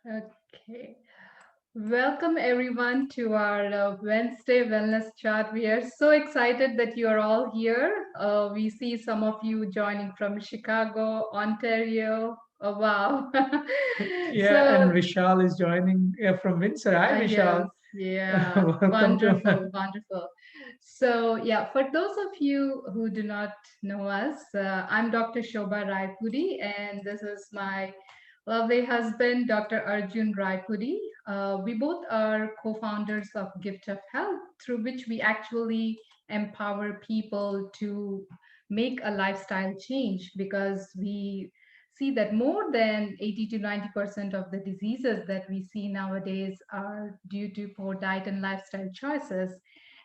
Okay. Welcome everyone to our Wednesday Wellness Chat. We are so excited that you are all here. We see some of you joining from Chicago, Ontario. Oh, wow. Yeah, and So, Vishal is joining from Windsor. Hi, yes, Vishal. yeah, Welcome to. wonderful, wonderful. So, yeah, for those of you who do not know us, I'm Dr. Shobha Raipudi, and this is my lovely husband, Dr. Arjun Raipudi. We both are co founders of Gift of Health, through which we actually empower people to make a lifestyle change because we see that more than 80 to 90% of the diseases that we see nowadays are due to poor diet and lifestyle choices.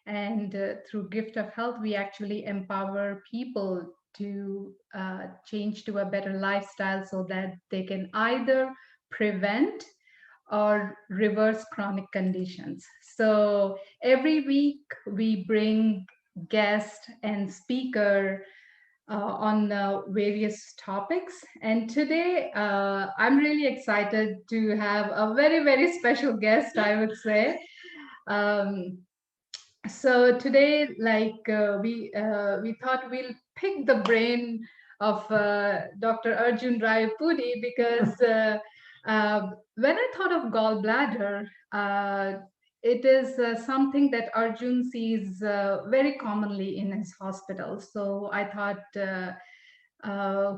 And through Gift of Health, we actually empower people to change to a better lifestyle so that they can either prevent or reverse chronic conditions. So every week we bring guest and speaker on various topics. And today, I'm really excited to have a very, very special guest, I would say. Um, so today, we thought we'll pick the brain of Dr. Arjun Rayapudi because when I thought of gallbladder, it is something that Arjun sees very commonly in his hospital. So I thought,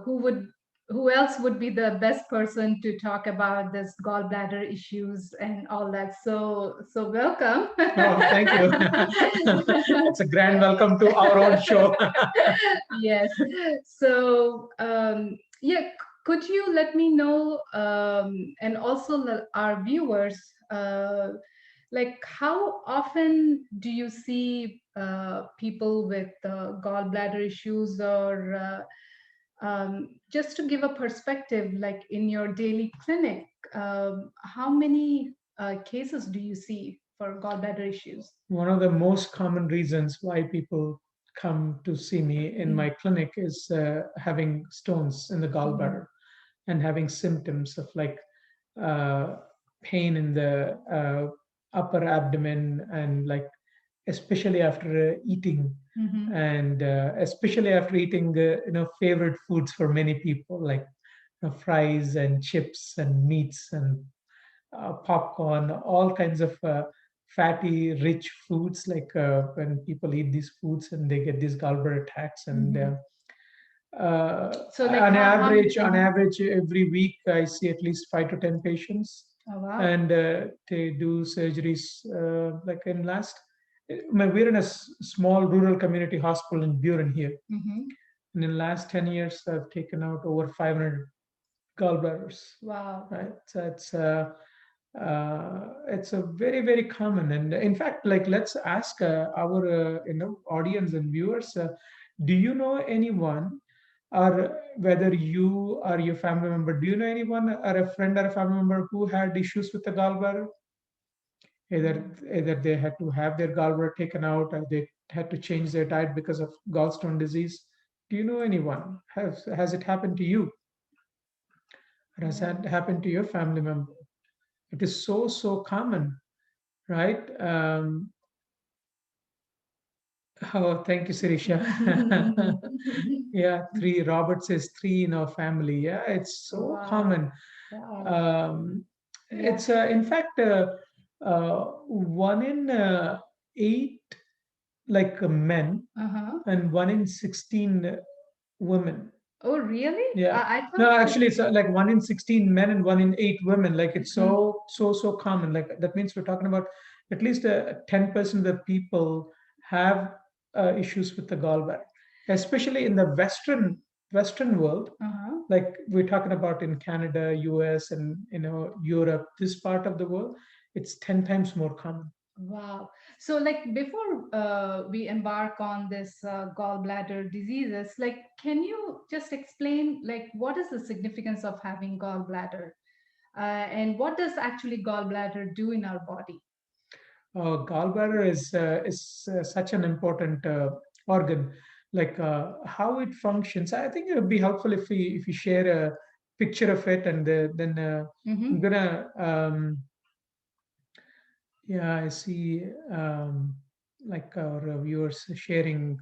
who would who else would be the best person to talk about this gallbladder issues and all that? So welcome. Oh, thank you. It's a grand welcome to our own show. Yes. So, yeah, could you let me know, and also our viewers, like how often do you see people with gallbladder issues, or just to give a perspective, like in your daily clinic, how many cases do you see for gallbladder issues? One of the most common reasons why people come to see me in my clinic is having stones in the Mm. gallbladder and having symptoms of like uh, pain in the upper abdomen and like especially after eating Mhm. and especially after eating favorite foods for many people like fries and chips and meats and popcorn, all kinds of fatty rich foods like when people eat these foods and they get these gallbladder attacks and Mhm. So like how on average every week I see at least 5 to 10 patients oh wow. and they do surgeries like in last we're in a small rural community hospital in Buren here. Hmm. And in the last 10 years, I've taken out over 500 gallbladders, Wow. right? So it's a very, very common. And in fact, like, let's ask our, audience and viewers, do you know anyone or whether you or your family member, do you know anyone or a friend or a family member who had issues with the gallbladder? Either they had to have their gallbladder taken out or they had to change their diet because of gallstone disease. Do you know anyone? Has it happened to you? Or has Yeah. that happened to your family member? It is so common, right? Oh, thank you, Sirisha. Yeah, three. Robert says three in our family. Yeah, it's so Wow. common. Wow. Um, Yeah. it's in fact one in eight like men Uh-huh. and one in 16 women. Oh, really? Yeah. I No, thought that. actually, it's like one in 16 men and one in eight women. Like it's Mhm. so common. Like that means we're talking about at least 10% of the people have issues with the gallbladder, especially in the Western world. Uh-huh. Like we're talking about in Canada, US, and Europe. This part of the world, it's 10 times more common. Wow. So, like, before we embark on this gallbladder diseases, like, can you just explain, like, what is the significance of having gallbladder, and what does actually gallbladder do in our body? Gallbladder is such an important organ. Like how it functions, I think it would be helpful if we share a picture of it, and then I'm Mm-hmm. gonna yeah, I see like our viewers sharing.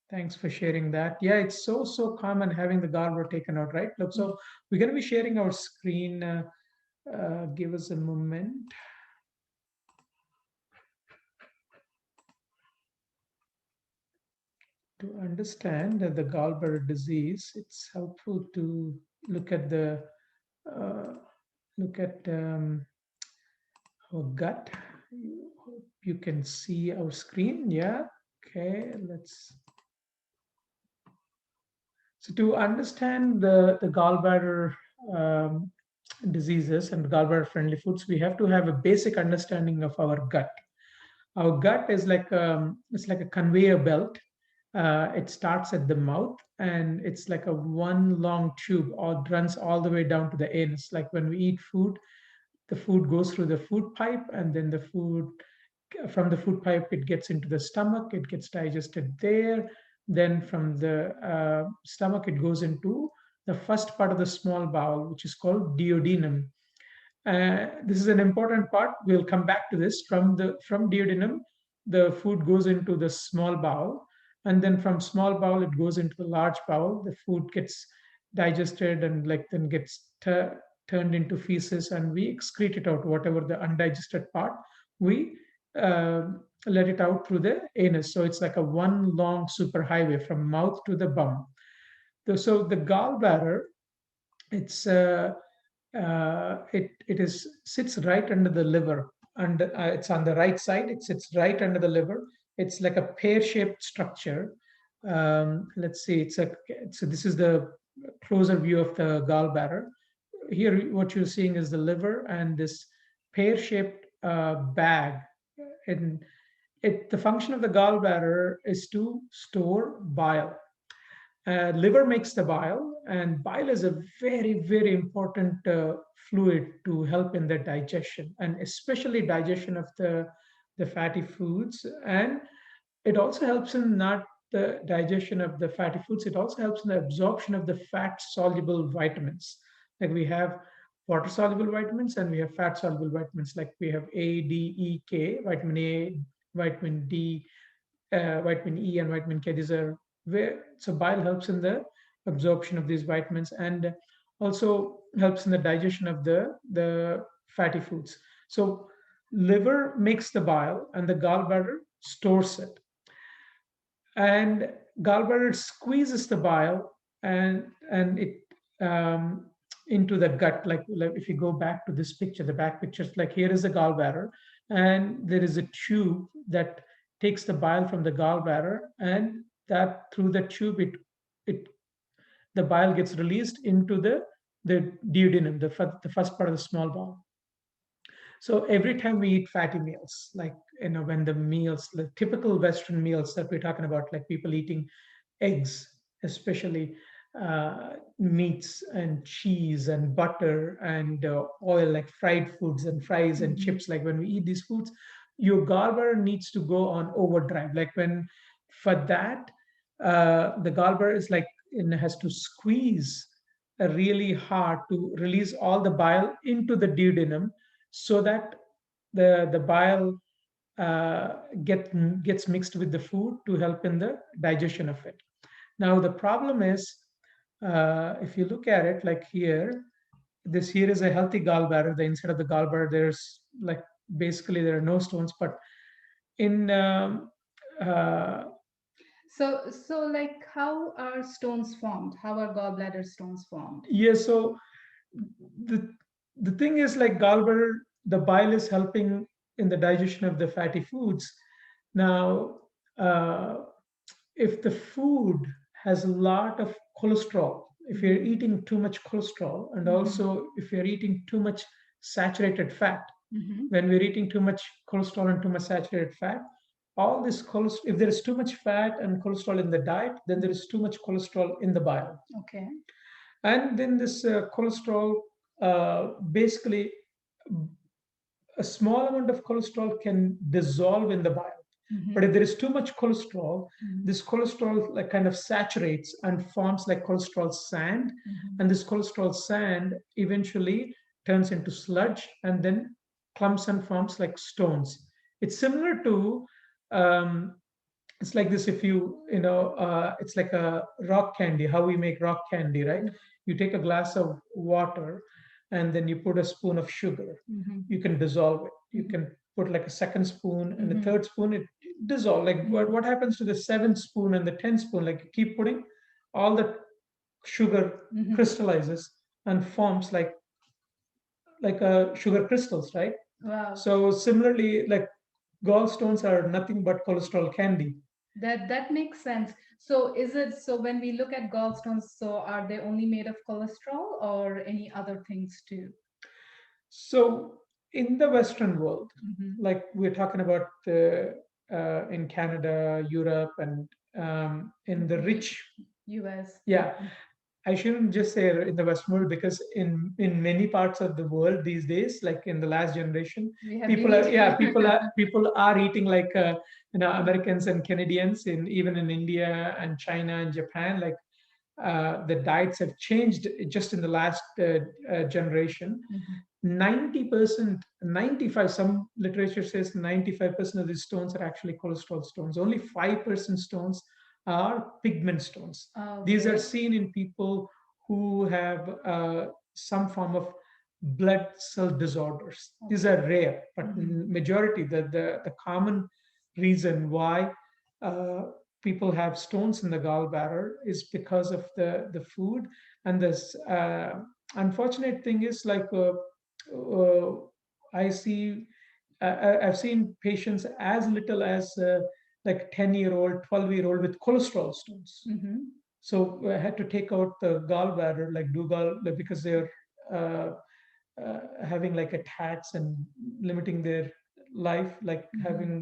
Thanks for sharing that. Yeah, it's so common having the gallbladder taken out, right? Look, so we're going to be sharing our screen. Give us a moment to understand the gallbladder disease. It's helpful to look at the uh, look at our gut. Hope you can see our screen. Yeah. Okay. Let's. So to understand the gallbladder um, diseases and gallbladder friendly foods, we have to have a basic understanding of our gut. Our gut is like it's like a conveyor belt. It starts at the mouth, and it's like a one long tube, or runs all the way down to the anus. Like when we eat food, the food goes through the food pipe, and then the food from the food pipe it gets into the stomach, it gets digested there. Then from the stomach it goes into the first part of the small bowel, which is called duodenum. This is an important part. We'll come back to this. From duodenum, the food goes into the small bowel, and then from small bowel it goes into the large bowel. The food gets digested and like then gets turned into feces, and we excrete it out. Whatever the undigested part, we uh, let it out through the anus. So it's like a one long superhighway from mouth to the bum. So the gallbladder, it's it is sits right under the liver, and it's on the right side. It sits right under the liver. It's like a pear-shaped structure. Let's see. So this is the closer view of the gallbladder. Here, what you're seeing is the liver and this pear-shaped bag. And the function of the gallbladder is to store bile. Liver makes the bile, and bile is a very important fluid to help in the digestion, and especially digestion of the fatty foods. And it also helps in not the digestion of the fatty foods, it also helps in the absorption of the fat soluble vitamins. Like we have water soluble vitamins and we have fat soluble vitamins, like we have A, D, E, K, vitamin A, vitamin D, vitamin E, and vitamin K. These are where, so bile helps in the absorption of these vitamins, and also helps in the digestion of the fatty foods. So liver makes the bile, and the gallbladder stores it, and gallbladder squeezes the bile and it um, into the gut. Like if you go back to this picture, the back pictures, like here is the gallbladder, and there is a tube that takes the bile from the gallbladder, and that through the tube it the bile gets released into the duodenum, the first part of the small bowel. So every time we eat fatty meals, like when the meals, the typical Western meals that we're talking about, like people eating eggs, especially meats and cheese and butter and oil, like fried foods and fries and Mm-hmm. chips. Like when we eat these foods, your gallbladder needs to go on overdrive. Like when for that, the gallbladder is like has to squeeze really hard to release all the bile into the duodenum, so that the bile gets mixed with the food to help in the digestion of it. Now the problem is, if you look at it, like here is a healthy gallbladder. The inside of the gallbladder, there's like basically there are no stones, but in uh, So like, how are stones formed? How are gallbladder stones formed? yeah, so the the thing is, like gallbladder, the bile is helping in the digestion of the fatty foods. Now, uh, if the food has a lot of cholesterol, if you're eating too much cholesterol, and Mm-hmm. also if you're eating too much saturated fat, Mm-hmm. when we're eating too much cholesterol and too much saturated fat, all this cholesterol, if there is too much fat and cholesterol in the diet, then there is too much cholesterol in the bile. Okay. And then this cholesterol, basically, a small amount of cholesterol can dissolve in the bile. But Mhm. if there is too much cholesterol, Mhm. this cholesterol like kind of saturates and forms like cholesterol sand, Mhm. and this cholesterol sand eventually turns into sludge and then clumps and forms like stones. It's similar to um, it's like this. If it's like a rock candy, how we make rock candy, right? You take a glass of water and then you put a spoon of sugar. Mhm. You can dissolve it. You Mhm. can put like a second spoon and the Mhm. third spoon, it dissolve. Like what happens to the seventh spoon and the 10th spoon? Like you keep putting, all the sugar Mhm. crystallizes and forms like sugar crystals, right? Wow. So similarly, like gallstones are nothing but cholesterol candy. That makes sense. So is it so when we look at gallstones, so are they only made of cholesterol or any other things too? So in the Western world, Mm-hmm. like we're talking about in Canada, Europe, and in the rich, US. yeah, I shouldn't just say in the Western world, because in many parts of the world these days, like in the last generation, We have been people are, eating. yeah, people are eating like Americans and Canadians, in even in India and China and Japan, like the diets have changed just in the last generation. Mhm. 90%, 95, some literature says 95% of these stones are actually cholesterol stones. Only 5% stones are pigment stones. These are Okay. seen in people who have some form of blood cell disorders. These Okay. are rare, but Mhm. majority, the common reason why uh, people have stones in the gallbladder is because of the food. And this unfortunate thing is like uh, I see, I've seen patients as little as like 10-year-old, 12-year-old with cholesterol stones. Mhm. So I had to take out the gallbladder, like do gall, like, because they're uh, having like attacks and limiting their life, like Mhm. having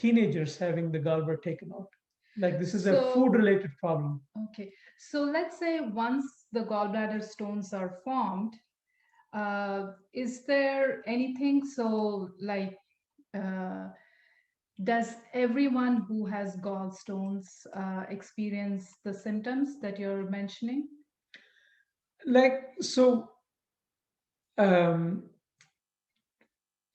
teenagers having the gallbladder taken out. Like this is a food So, related problem. okay. So let's say once the gallbladder stones are formed, is there anything so like uh, does everyone who has gallstones experience the symptoms that you're mentioning? Like so, um,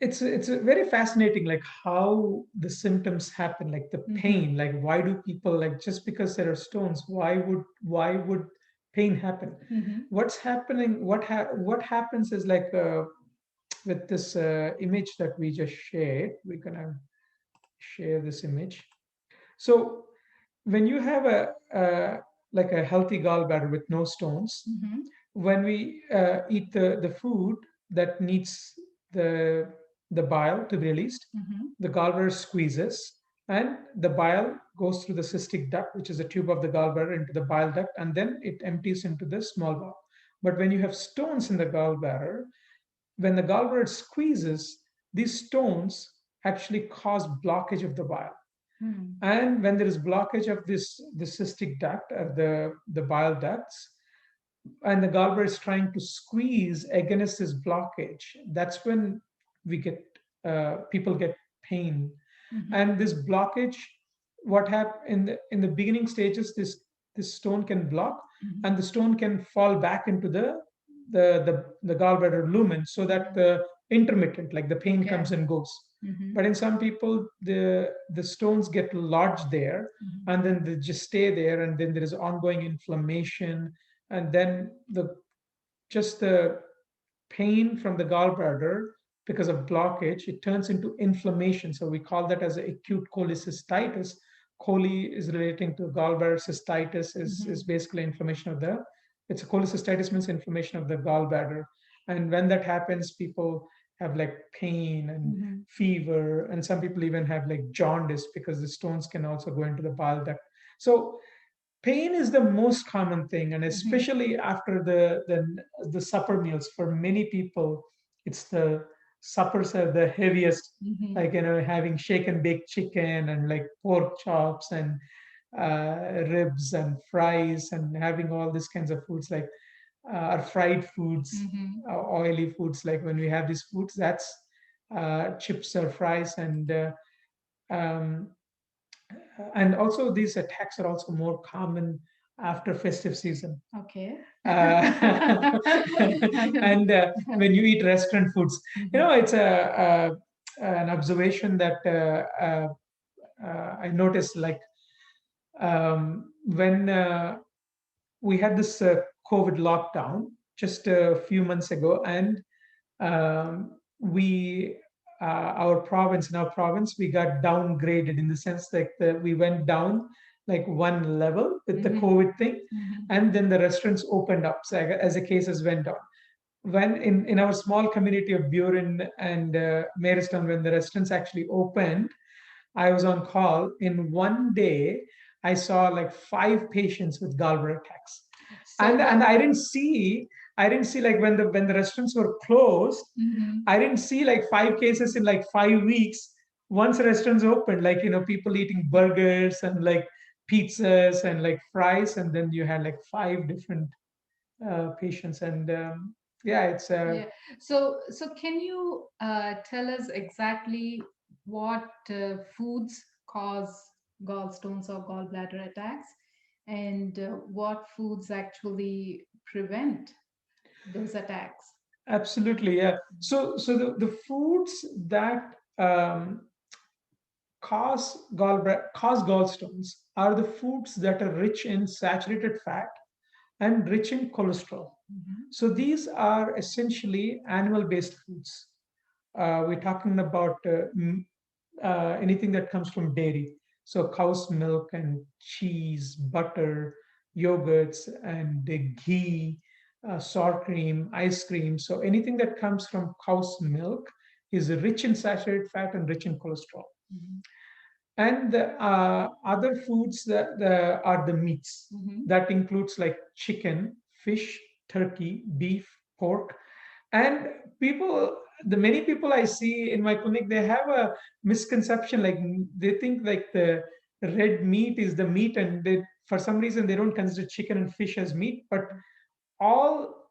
it's a very fascinating, like how the symptoms happen, like the Mm-hmm. pain. Like why do people, like just because there are stones, why would pain happen? Mm-hmm. What's happening? What happens is like with this image that we just shared, we're gonna share this image. So when you have a like a healthy gallbladder with no stones, Mm-hmm. when we eat the food that needs the the bile to be released, Mm-hmm. the gallbladder squeezes and the bile goes through the cystic duct, which is the tube of the gallbladder, into the bile duct, and then it empties into the small bowel. But when you have stones in the gallbladder, when the gallbladder squeezes, these stones actually cause blockage of the bile. Hmm. And when there is blockage of this the cystic duct or the bile ducts, and the gallbladder is trying to squeeze against this blockage, that's when we get people get pain. Mm-hmm. And this blockage, what happen in the beginning stages, this stone can block, Mm-hmm. and the stone can fall back into the gallbladder lumen, so that Mm-hmm. the intermittent, like the pain Okay. comes and goes. Mm-hmm. But in some people, the stones get lodged there, Mm-hmm. and then they just stay there, and then there is ongoing inflammation, and then the pain from the gallbladder, because of blockage, it turns into inflammation. So we call that as acute cholecystitis. Chole is relating to gallbladder. Cystitis is Mm-hmm. basically inflammation of the. It's a cholecystitis, means inflammation of the gallbladder. And when that happens, people have like pain and Mm-hmm. fever, and some people even have like jaundice, because the stones can also go into the bile duct. So pain is the most common thing, and Mm-hmm. especially after the supper meals, for many people, it's the suppers are the heaviest. Mm-hmm. Like having shake and baked chicken and like pork chops and ribs and fries, and having all these kinds of foods, like or fried foods, Mm-hmm. oily foods. Like when we have these foods, that's chips or fries, and And also these attacks are also more common after festive season. Okay. uh, and when you eat restaurant foods, it's an observation that I noticed, like when we had this COVID lockdown just a few months ago, and we our province, in our province, we got downgraded in the sense that we went down like one level with the COVID thing, and then the restaurants opened up, so as the cases went down. When in our small community of Burin and Marystown, when the restaurants actually opened, I was on call. In one day, I saw like 5 patients with gallbladder attacks, and I didn't see like when the restaurants were closed. I didn't see like 5 cases in like 5 weeks. Once restaurants opened, like people eating burgers and like pizzas and like fries, and then you had like 5 different patients, and yeah, it's Yeah. So can you tell us exactly what foods cause gallstones or gallbladder attacks, and what foods actually prevent those attacks? absolutely, yeah. So the foods that cause gallstones are the foods that are rich in saturated fat and rich in cholesterol. So these are essentially animal-based foods. We're talking about anything that comes from dairy. So cow's milk and cheese, butter, yogurts, and the ghee, sour cream, ice cream. So anything that comes from cow's milk is rich in saturated fat and rich in cholesterol. And the other foods that are the meats. That includes like chicken, fish, turkey, beef, pork. And the many people I see in my clinic, they have a misconception. Like they think like the red meat is the meat, and for some reason they don't consider chicken and fish as meat. But all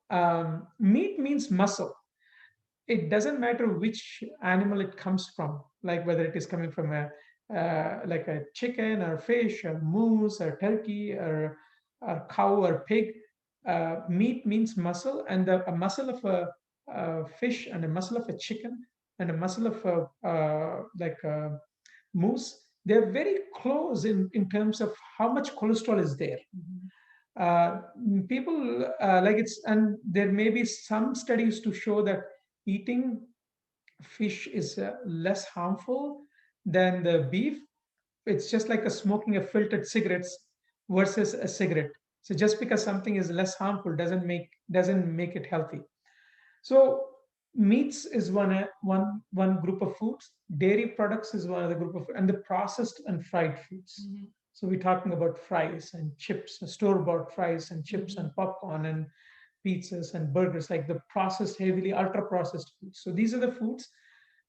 meat means muscle. It doesn't matter which animal it comes from, like whether it is coming from a like a chicken or fish or moose or turkey or cow or pig. Meat means muscle, and a muscle of a fish and a muscle of a chicken and a muscle of a like a moose, they're very close in terms of how much cholesterol is there. uh, People like it's, and there may be some studies to show that eating fish is less harmful than the beef. It's just like a smoking a filtered cigarettes versus a cigarette. So just because something is less harmful doesn't make it healthy. So meats is one group of foods. Dairy products is one other group of, and the processed and fried foods. So we're talking about fries and chips, store-bought fries and chips and popcorn and pizzas and burgers, like the processed, heavily ultra-processed foods. So these are the foods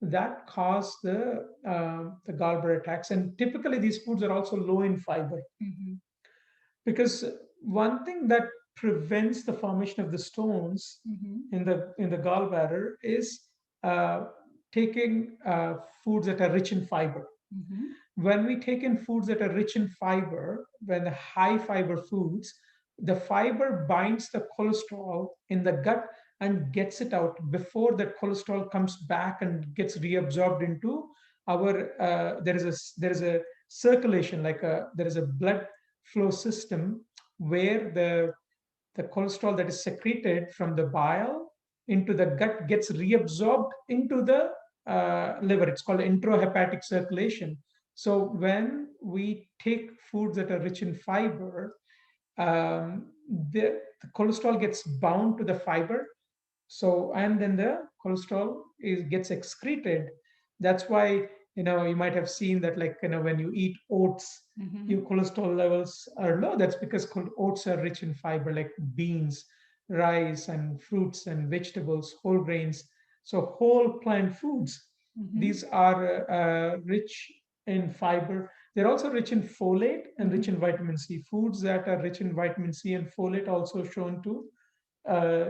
that cause the gallbladder attacks, and typically these foods are also low in fiber, because one thing that prevents the formation of the stones in the gallbladder is uh, taking foods that are rich in fiber. When we take in foods that are rich in fiber, when the high fiber foods, the fiber binds the cholesterol in the gut and gets it out before that cholesterol comes back and gets reabsorbed into our. There is a circulation, like there is a blood flow system where the cholesterol that is secreted from the bile into the gut gets reabsorbed into the liver. It's called enterohepatic circulation. So when we take foods that are rich in fiber, the cholesterol gets bound to the fiber. So, and then the cholesterol gets excreted. That's why you might have seen that, like when you eat oats, your cholesterol levels are low. That's because oats are rich in fiber, like beans, rice, and fruits and vegetables, whole grains. So whole plant foods, these are rich in fiber. They're also rich in folate and rich in vitamin C. Foods that are rich in vitamin C and folate also shown to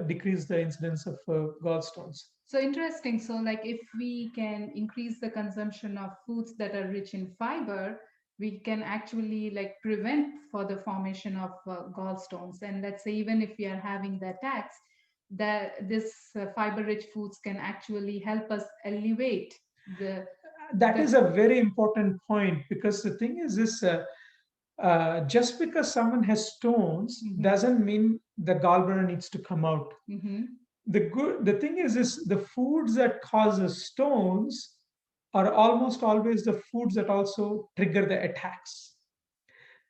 decrease the incidence of gallstones. So interesting. So, like, if we can increase the consumption of foods that are rich in fiber, we can actually like prevent for the formation of gallstones. And let's say even if we are having the attacks, that this fiber rich foods can actually help us elevate That the is a very important point, because the thing is this, just because someone has stones doesn't mean the gallbladder needs to come out. The thing is the foods that causes stones are almost always the foods that also trigger the attacks.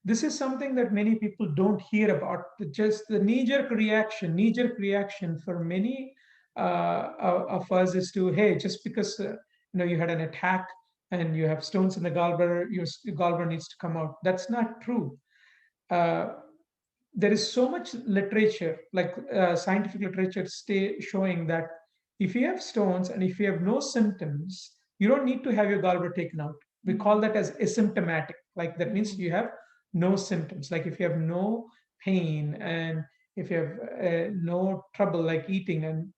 This is something that many people don't hear about. Just the knee-jerk reaction for many of us is to, hey, just because you had an attack and you have stones in the gallbladder, your gallbladder needs to come out. That's not true. uh, there is so much literature, like scientific literature, showing that if you have stones and if you have no symptoms, you don't need to have your gallbladder taken out. We call that as asymptomatic. Like that means you have no symptoms. Like if you have no pain and if you have no trouble like eating, and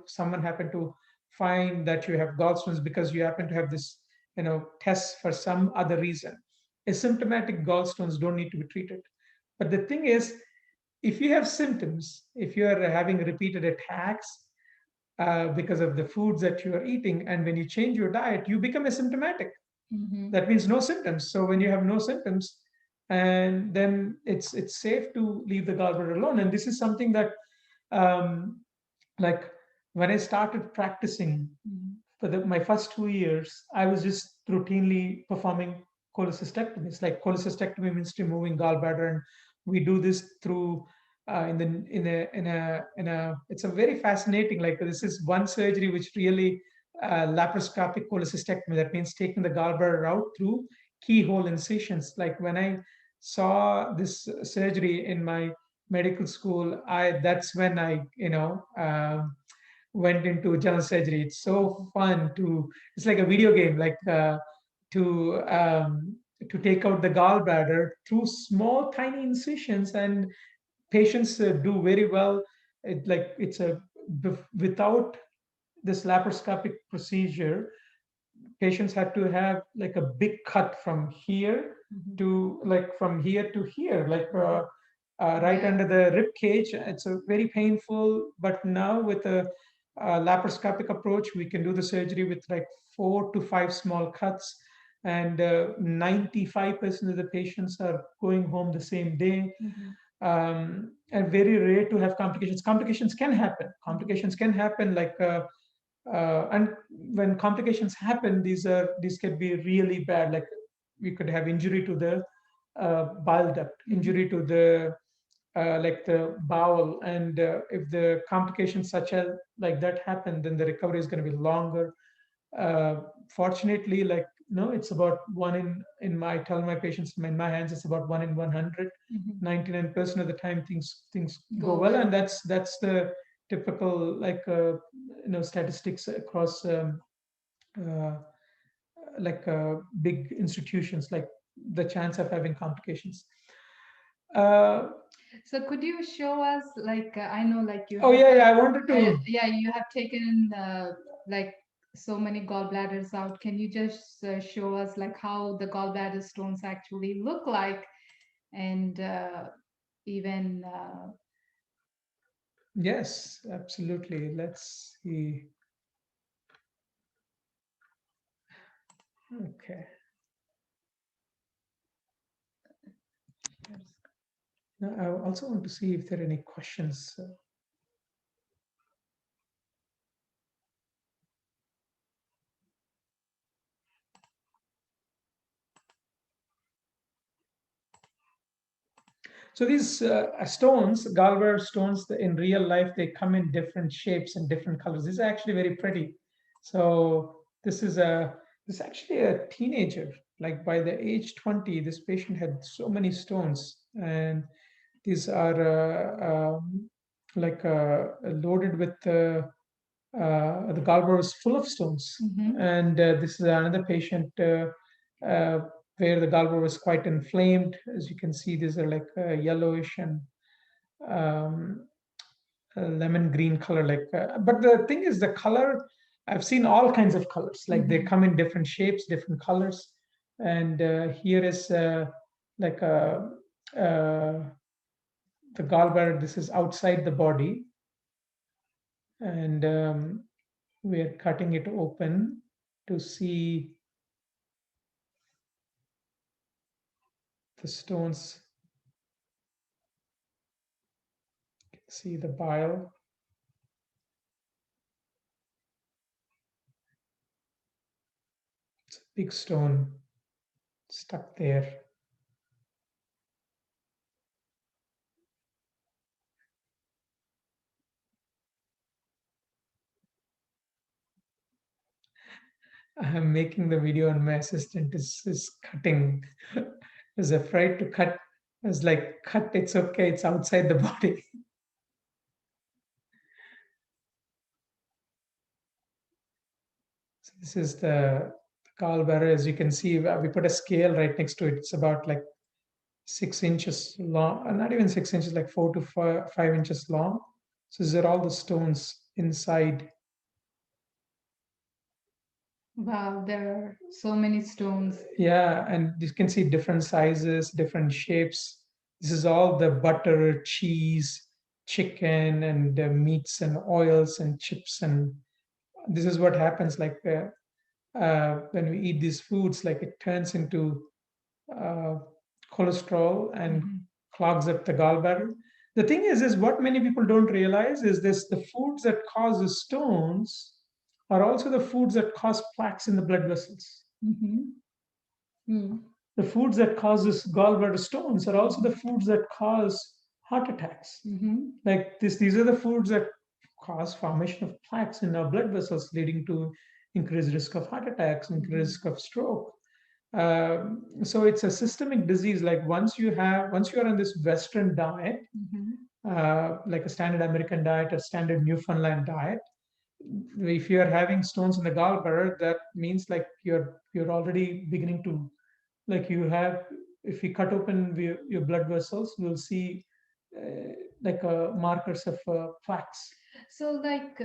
someone happened to find that you have gallstones because you happen to have this, test for some other reason. Asymptomatic gallstones don't need to be treated. But the thing is, if you have symptoms, if you are having repeated attacks because of the foods that you are eating, and when you change your diet, you become asymptomatic. That means no symptoms. So when you have no symptoms, and then it's safe to leave the gallbladder alone. And this is something that, like when I started practicing for my first 2 years, I was just routinely performing cholecystectomies. Like cholecystectomy means removing gallbladder, and we do this through in a it's a very fascinating, like this is one surgery which really laparoscopic cholecystectomy. That means taking the gallbladder out through keyhole incisions. Like when I saw this surgery in my medical school, I that's when I went into general surgery. It's so fun it's like a video game, like to to take out the gallbladder through small, tiny incisions, and patients do very well. Without this laparoscopic procedure, patients had to have like a big cut from here to like from here to here, like right under the rib cage. It's a very painful, but now with a laparoscopic approach, we can do the surgery with like 4 to 5 small cuts, and 95% of the patients are going home the same day. And very rare to have complications. Complications can happen. Complications can happen, like and when complications happen, these can be really bad. Like we could have injury to the bile duct, injury to the like the bowel, and if the complications such as like that happen, then the recovery is going to be longer. Fortunately, like no, it's about one in my I tell my patients, in my hands, it's about 1 in 100. 99% of the time things go well, and that's the typical, like statistics across uh, like big institutions, like the chance of having complications. uh, So could you show us, like, I know, like you oh have, yeah, I wanted to. yeah, you have taken like so many gallbladders out. Can you just show us like how the gallbladder stones actually look like, and even Yes, absolutely. Let's see. Okay. Now, I also want to see if there are any questions. So these stones, Galva stones, in real life, they come in different shapes and different colors. This is actually very pretty. So this is actually a teenager. Like by the age 20, this patient had so many stones, and these are like loaded with the gallbladder was full of stones. And this is another patient where the gallbladder was quite inflamed. As you can see, these are like yellowish and um, lemon green color. But the thing is, the color, I've seen all kinds of colors. Like they come in different shapes, different colors. And here is like a the gallbladder. This is outside the body, and we are cutting it open to see the stones. See the bile. It's a big stone stuck there. I'm making the video and my assistant is cutting. Is afraid to cut. I was like, cut, it's okay, it's outside the body. So this is the gallbladder. As you can see, we put a scale right next to it. It's about like 6 inches long, not even 6 inches, like 4 to 5 inches long. So these are all the stones inside. Wow, there are so many stones. Yeah, and you can see different sizes, different shapes. This is all the butter, cheese, chicken, and meats and oils and chips. And this is what happens like when we eat these foods, like it turns into uh, cholesterol and Mhm. clogs up the gallbladder. The thing is what many people don't realize is this: the foods that cause the stones are also the foods that cause plaques in the blood vessels. Mhm. Mm. The foods that causes gallbladder stones are also the foods that cause heart attacks. Mhm. Like this, these are the foods that cause formation of plaques in our blood vessels, leading to increased risk of heart attacks, increased risk of stroke. So it's a systemic disease. Like once you are on this Western diet, Mhm. like a standard American diet or standard Newfoundland diet, if you are having stones in the gallbladder, that means like you're already beginning to, like you have, if we cut open your blood vessels, we'll see like markers of plaques. So, like,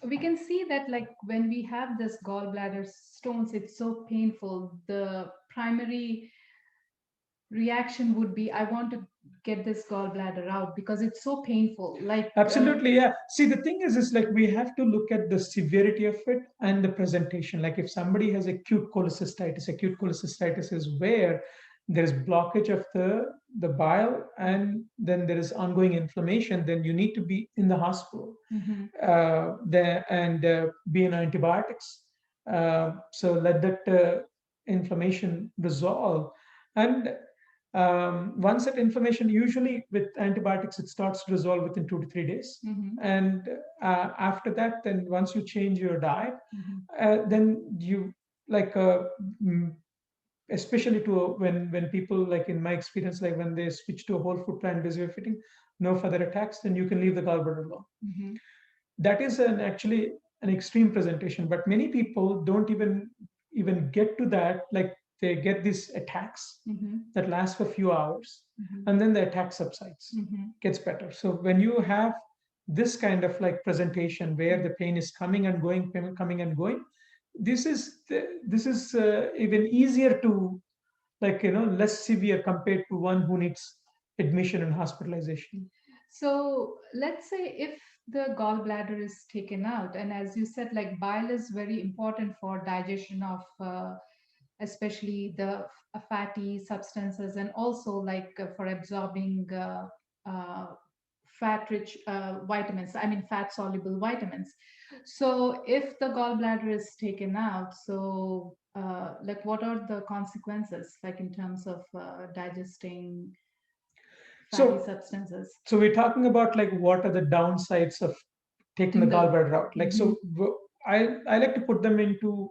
we can see that, like, when we have this gallbladder stones, it's so painful. The primary reaction would be, I want to get this gallbladder out because it's so painful. Like, Absolutely, yeah. See, the thing is like we have to look at the severity of it and the presentation. Like if somebody has acute cholecystitis is where there is blockage of the bile and then there is ongoing inflammation. Then you need to be in the hospital, mhm. and be on antibiotics. So let that inflammation resolve. And once that inflammation, usually with antibiotics, it starts to resolve within 2 to 3 days. Mhm. And after that, then once you change your diet, Mhm. then you like mm, especially to when people, like in my experience, like when they switch to a whole food plant-based way of eating, no further attacks, then you can leave the gallbladder alone. Mhm. That is actually an extreme presentation, but many people don't even get to that. Like they get these attacks Mhm. that last for a few hours, Mhm. and then the attack subsides, Mhm. gets better. So when you have this kind of like presentation where the pain is coming and going, coming and going, this is even easier to, like, less severe compared to one who needs admission and hospitalization. So let's say if the gallbladder is taken out, and as you said, like bile is very important for digestion of especially the fatty substances, and also like for absorbing uh, fat-rich vitamins. I mean, fat-soluble vitamins. So if the gallbladder is taken out, so like what are the consequences, like in terms of digesting fatty So substances? so we're talking about like what are the downsides of taking the In the gallbladder out. Like Mhm. so, I like to put them into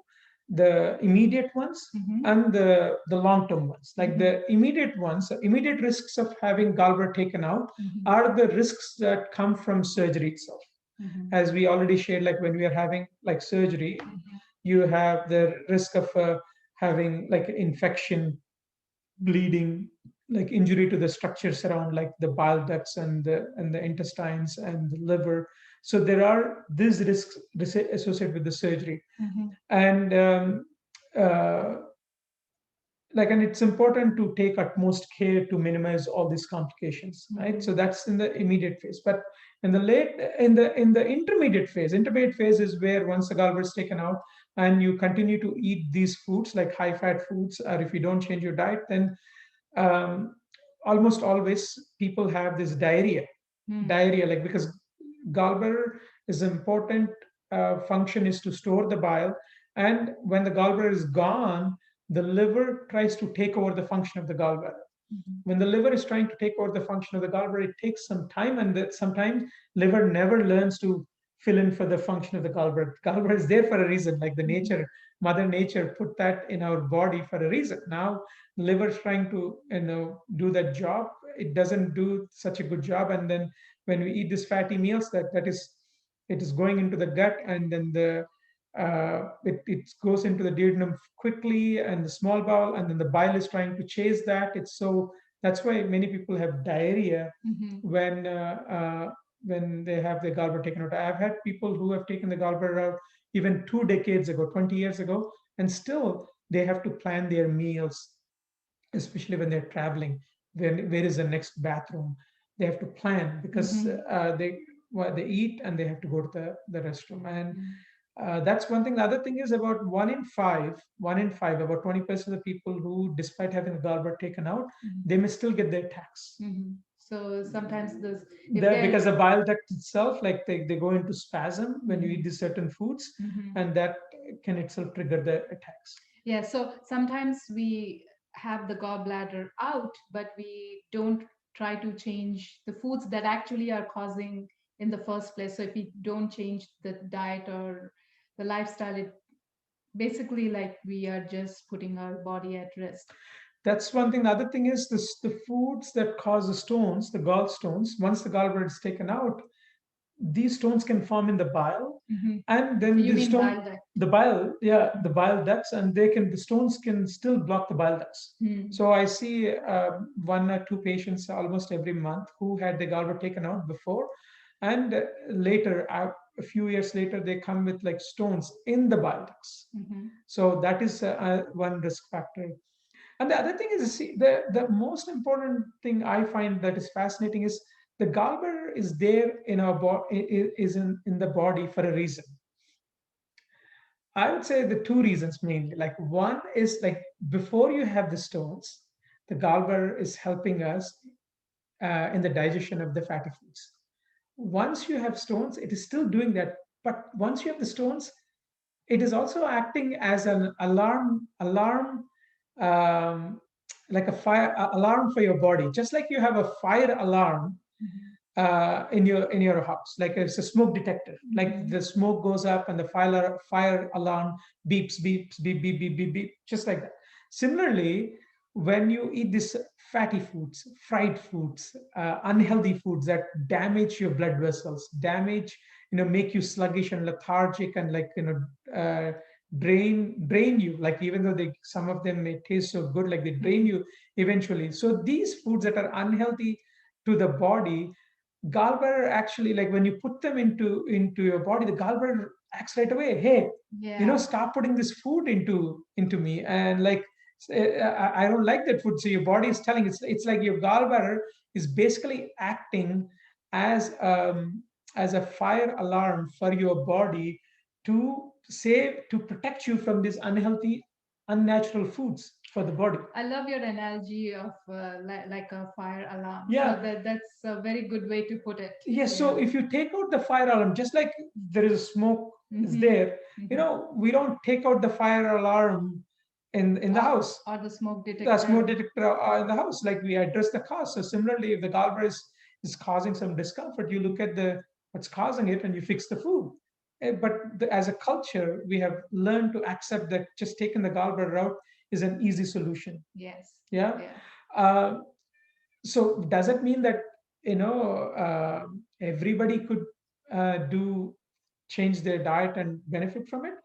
the immediate ones Mhm. and the long term ones. Like Mhm. the immediate ones, immediate risks of having gallbladder taken out Mhm. are the risks that come from surgery itself. Mhm. As we already shared, like when we are having like surgery, Mhm. you have the risk of having like infection, bleeding, like injury to the structures around like the bile ducts and the intestines and the liver. So there are these risks associated with the surgery. Mhm. And uh, like, and it's important to take utmost care to minimize all these complications, right? So that's in the immediate phase. But in the late in the intermediate phase is where once the gallbladder is taken out and you continue to eat these foods like high fat foods, or if you don't change your diet, then um, almost always people have this diarrhea, like, because gallbladder is important function is to store the bile, and when the gallbladder is gone, the liver tries to take over the function of the gallbladder. When the liver is trying to take over the function of the gallbladder, it takes some time, and that sometimes liver never learns to fill in for the function of the gallbladder. Gallbladder is there for a reason, like the nature, mother nature put that in our body for a reason. Now liver is trying to do that job, it doesn't do such a good job, and then when we eat these fatty meals, that is, it is going into the gut, and then it goes into the duodenum quickly and the small bowel, and then the bile is trying to chase that. It's so That's why many people have diarrhea when they have the gallbladder taken out. I've had people who have taken the gallbladder out even 2 decades ago, 20 years ago, and still they have to plan their meals, especially when they're traveling. Where is the next bathroom? They have to plan because they eat and they have to go to the restroom. And that's one thing. The other thing is about one in five, about 20% of the people who, despite having the gallbladder taken out, they may still get their attacks. So sometimes this, Because the bile duct itself, like they go into spasm when you eat these certain foods, and that can itself trigger the attacks. Yeah, so sometimes we have the gallbladder out, but we don't try to change the foods that actually are causing in the first place. So if we don't change the diet or the lifestyle, it basically like we are just putting our body at risk. That's one thing. The other thing is the foods that cause the stones, the gallstones. Once the gallbladder is taken out, these stones can form in the bile, and then You mean bile duct? the bile, yeah, the bile ducts, and the stones can still block the bile ducts. So I see one or two patients almost every month who had the gallbladder taken out before, and later, a few years later, they come with like stones in the bile ducts. So that is one risk factor. And the other thing is, see, the most important thing I find that is fascinating is the gallbladder is there in our body, is in the body for a reason. I would say the two reasons mainly. Like, one is, like, before you have the stones, the gallbladder is helping us in the digestion of the fatty foods. Once you have stones, it is still doing that. But once you have the stones, it is also acting as an alarm, um, like a fire alarm for your body. Just like you have a fire alarm in your house, like it's a smoke detector. Like the smoke goes up and the fire alarm beeps, beeps, beep, beep, beep, beep, beep, just like that. Similarly, when you eat these fatty foods, fried foods, unhealthy foods that damage your blood vessels, make you sluggish and lethargic, and drain you. Like, even though some of them may taste so good, like they drain you eventually. So these foods that are unhealthy to the body, gallbladder actually, like, when you put them into your body, the gallbladder acts right away. Hey, stop putting this food into me, and like, I don't like that food. So your body is telling, it's like your gallbladder is basically acting as as a fire alarm for your body to protect you from these unhealthy, unnatural foods for the body. I love your analogy of like a fire alarm. Yeah. So that's a very good way to put it. Yes. So if you take out the fire alarm, just like there is a smoke is there, we don't take out the fire alarm in the house, or the smoke the detector. smoke detector in the house. Like, we address the cause. So similarly, if the gallbladder is causing some discomfort, you look at what's causing it and you fix the food. But as a culture, we have learned to accept that just taking the gallbladder out is an easy solution. Yes. Yeah. So does it mean that everybody could do change their diet and benefit from it?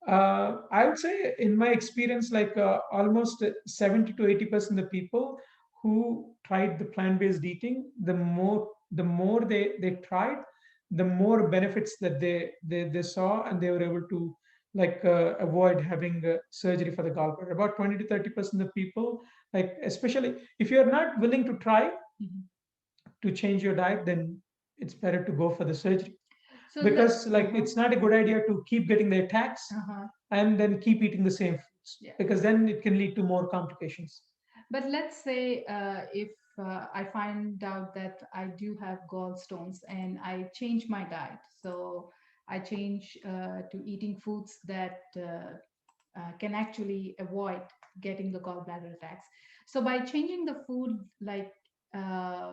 I would say, in my experience, like, almost 70 to 80% of the people who tried the plant-based eating, the more they tried, the more benefits that they saw, and they were able to like avoid having surgery for the gallbladder. About 20 to 30% of people, like especially if you're not willing to try Mhm. to change your diet, then it's better to go for the surgery, So let because like it's not a good idea to keep getting the attacks uh-huh. and then keep eating the same foods, Yeah. because then it can lead to more complications. But let's say if I find out that I do have gallstones and I change my diet, so I change to eating foods that can actually avoid getting the gallbladder attacks. So by changing the food, like uh,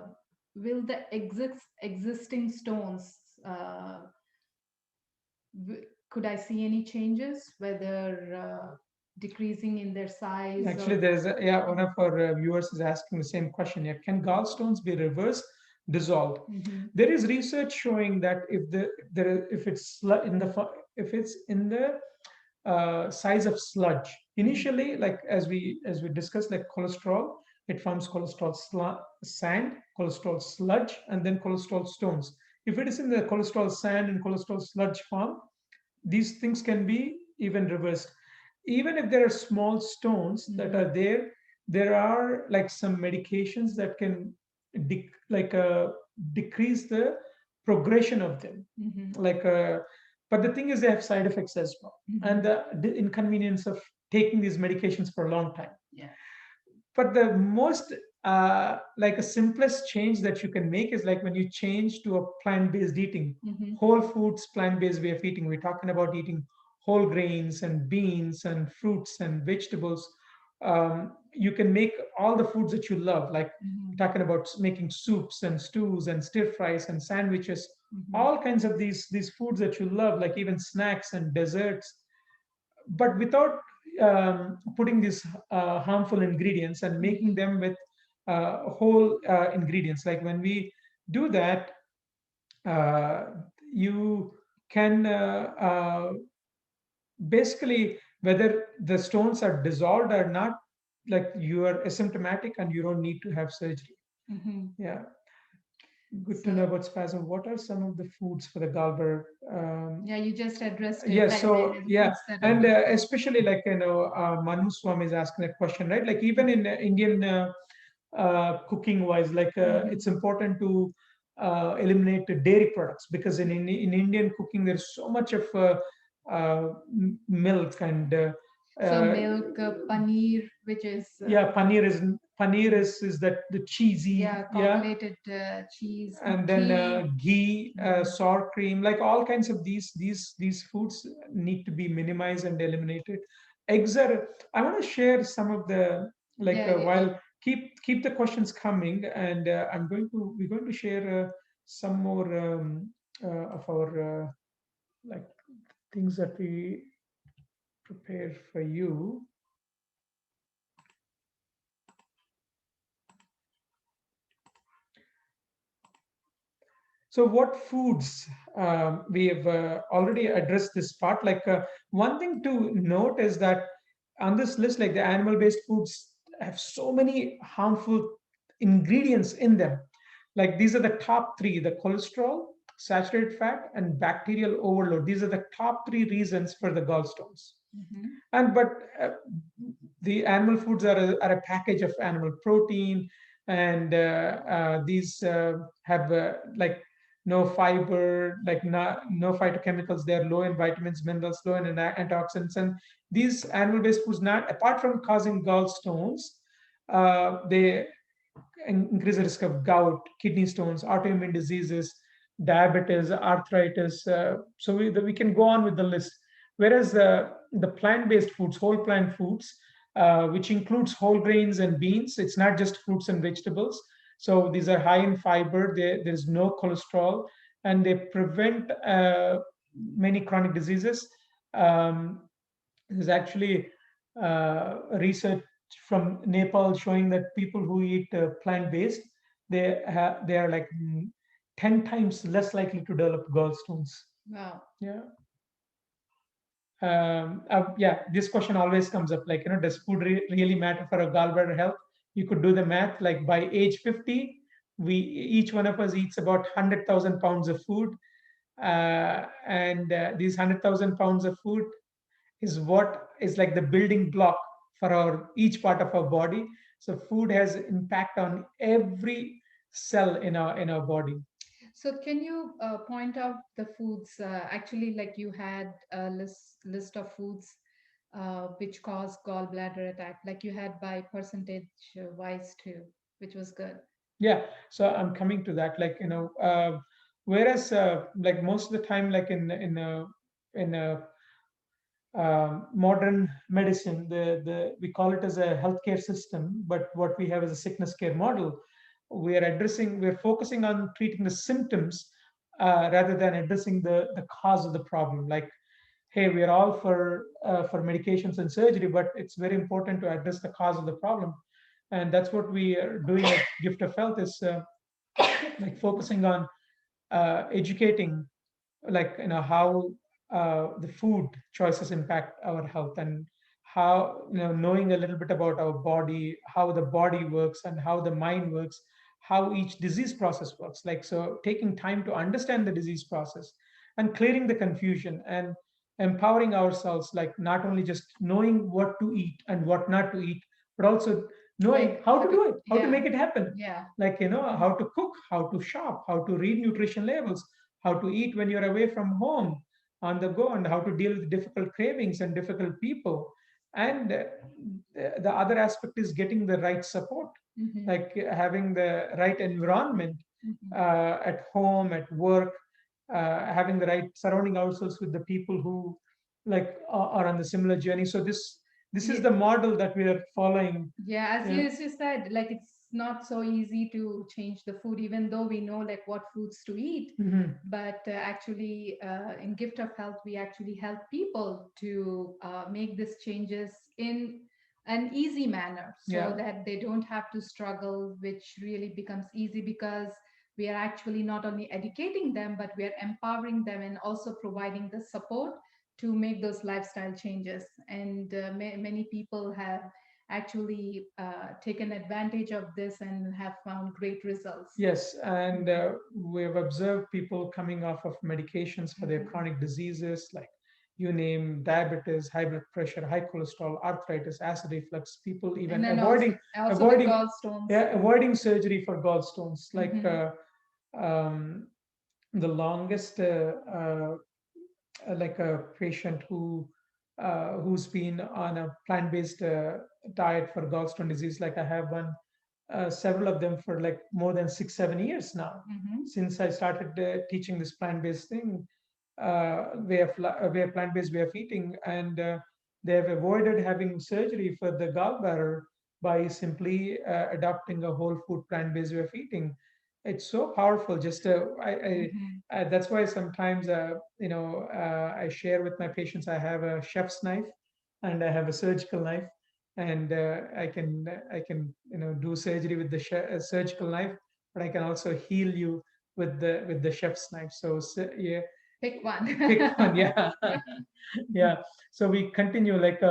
will the existing stones could I see any changes, whether decreasing in their size Actually, or? there's yeah, one of our viewers is asking the same question here. Can gallstones be reverse dissolved? Mhm. There is research showing that if it's in the if it's in the size of sludge initially, like as we discussed, like cholesterol, it forms cholesterol sand, cholesterol sludge, and then cholesterol stones. If it is in the cholesterol sand and cholesterol sludge form, these things can be even reversed. Even if there are small stones that Mhm. are there, there are like some medications that can like decrease the progression of them, Mhm. like but the thing is they have side effects as well, and Mhm. the inconvenience of taking these medications for a long time. Yeah. But the most like a simplest change that you can make is like when you change to a plant-based eating, Mhm. whole foods plant-based way of eating. We're talking about eating whole grains and beans and fruits and vegetables. You can make all the foods that you love, like Mhm. we're talking about making soups and stews and stir fries and sandwiches, Mhm. all kinds of these foods that you love, like even snacks and desserts, but without putting these harmful ingredients and making Mhm. them with whole ingredients. Like when we do that, uh, you can basically, whether the stones are dissolved or not, like you are asymptomatic and you don't need to have surgery. Mhm. Yeah, good to know So about spasm. What are some of the foods for the gallbladder? yeah, you just addressed it, Yes, like so the yeah, foods that are and good. especially like Manu Swami is asking that question, right? Like even in Indian cooking wise, like Mhm. it's important to eliminate the dairy products, because in Indian cooking there's so much of milk and So uh, milk, paneer, which is yeah, paneer is that the cheesy, yeah, yeah, coagulated cheese, and then ghee. ghee, Mhm. sour cream, like all kinds of these foods need to be minimized and eliminated. Eggs are. I want to share some of the, like Yeah, yeah, yeah. while keep the questions coming, and we're going to share some more of our like things that we prepared for you. So, what foods we have already addressed this part. Like one thing to note is that on this list, like the animal-based foods have so many harmful ingredients in them. Like these are the top three: the cholesterol, saturated fat, and bacterial overload. These are the top three reasons for the gallstones. Mhm. And but the animal foods are a package of animal protein, and these have like no fiber, like no phytochemicals. They're low in vitamins, minerals, low in antioxidants, and these animal-based foods, not apart from causing gallstones, they increase the risk of gout, kidney stones, autoimmune diseases, diabetes, arthritis. So we can go on with the list. Whereas the plant-based foods, whole plant foods, which includes whole grains and beans, it's not just fruits and vegetables. So these are high in fiber. There's no cholesterol, and they prevent many chronic diseases. Um, there's actually research from Nepal showing that people who eat plant-based, they are like 10 times less likely to develop gallstones. Wow. Yeah. Yeah, this question always comes up, like, does food really matter for a gallbladder health? You could do the math, like by age 50, each one of us eats about 100,000 pounds of food. And these 100,000 pounds of food, is what is like the building block for our each part of our body. So food has impact on every cell in our body. So can you point out the foods? Actually, like you had a list of foods which cause gallbladder attack, like you had by percentage wise too, which was good. Yeah, so I'm coming to that. Like, whereas like most of the time, like in modern medicine, the we call it as a healthcare system, but what we have is a sickness care model. We're focusing on treating the symptoms rather than addressing the cause of the problem. Like, hey, we are all for medications and surgery, but it's very important to address the cause of the problem, and that's what we are doing at Gift of Health is like focusing on educating, like how the food choices impact our health, and how knowing a little bit about our body, how the body works and how the mind works, how each disease process works, like so taking time to understand the disease process and clearing the confusion and empowering ourselves, like not only just knowing what to eat and what not to eat, but also knowing Like how to have it, do it, how to yeah, make it happen, yeah. like Mhm. how to cook, how to shop, how to read nutrition labels, how to eat when you're away from home on the go, and how to deal with difficult cravings and difficult people. And the other aspect is getting the right support, Mhm. like having the right environment Mhm. at home, at work, having the right surrounding ourselves with the people who like are on the similar journey. So this is Yeah, the model that we are following. yeah, Yeah. as you said, like it's not so easy to change the food, even though we know like what foods to eat. Mhm. But actually, in Gift of Health, we actually help people to make these changes in an easy manner so Yeah. that they don't have to struggle, which really becomes easy because we are actually not only educating them, but we are empowering them and also providing the support to make those lifestyle changes. And many people have actually taken advantage of this and have found great results. Yes, and we've observed people coming off of medications for their Mhm. chronic diseases, like you name diabetes, high blood pressure, high cholesterol, arthritis, acid reflux. People And even then also the avoiding, gallstones. yeah, avoiding surgery for gallstones. Like Mhm. um, the longest, like a patient who's been on a plant-based diet for gallstone disease. Like I have one, several of them for like more than 6 7 years now, Mhm. since I started teaching this plant-based thing, way of plant-based way of eating, and they have avoided having surgery for the gallbladder by simply adopting a whole food plant-based way of eating. It's so powerful. Just Mhm. that's why sometimes I share with my patients. I have a chef's knife, and I have a surgical knife, and I can do surgery with the surgical knife, but I can also heal you with the chef's knife. So yeah, Pick one. pick one. Yeah. Yeah, so we continue, like